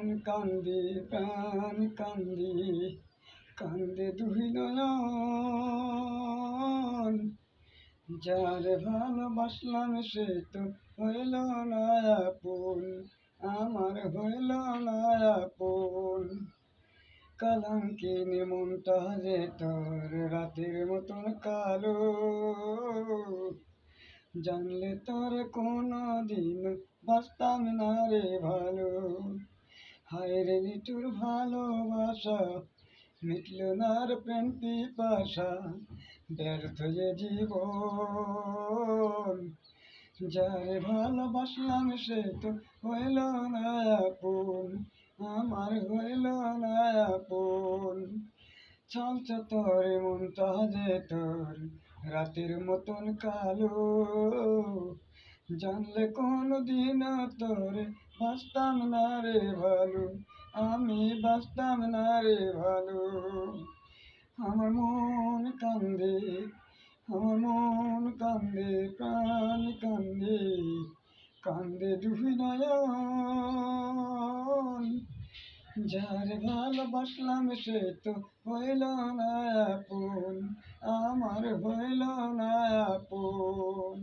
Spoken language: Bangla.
মন কান্দি প্রাণ কান্দি কান্দে দুই নয়ন। যারে ভালোবাসলাম সে তো হইল না আপন, আমার হইল না আপন। কালাঙ্কিনী মনটা যে তোর রাতের মতন কালো, জানলে তোর কোনো দিন বাঁচতাম না রে ভালো। হায় রে নিঠুর ভালোবাসা, মিটল না আর প্রেম পিপাসা, ব্যর্থ যে জীবন। যারে ভালোবাসলাম সে তো হইল না আপন, আমার হইল না আপন। চলছে তোর মনটা যে তোর রাতের মতন কালো, জানলে কোনো দিন তোরে বাঁচতাম না রে ভালো, আমি বাঁচতাম না রে ভালো। আমার মন কান্দে, আমার মন কান্দে প্রাণ কান্দে কান্দে দুই নয়ন। যারে ভালোবাসলাম সে তো হইল না আপন, আমার হইল না আপন।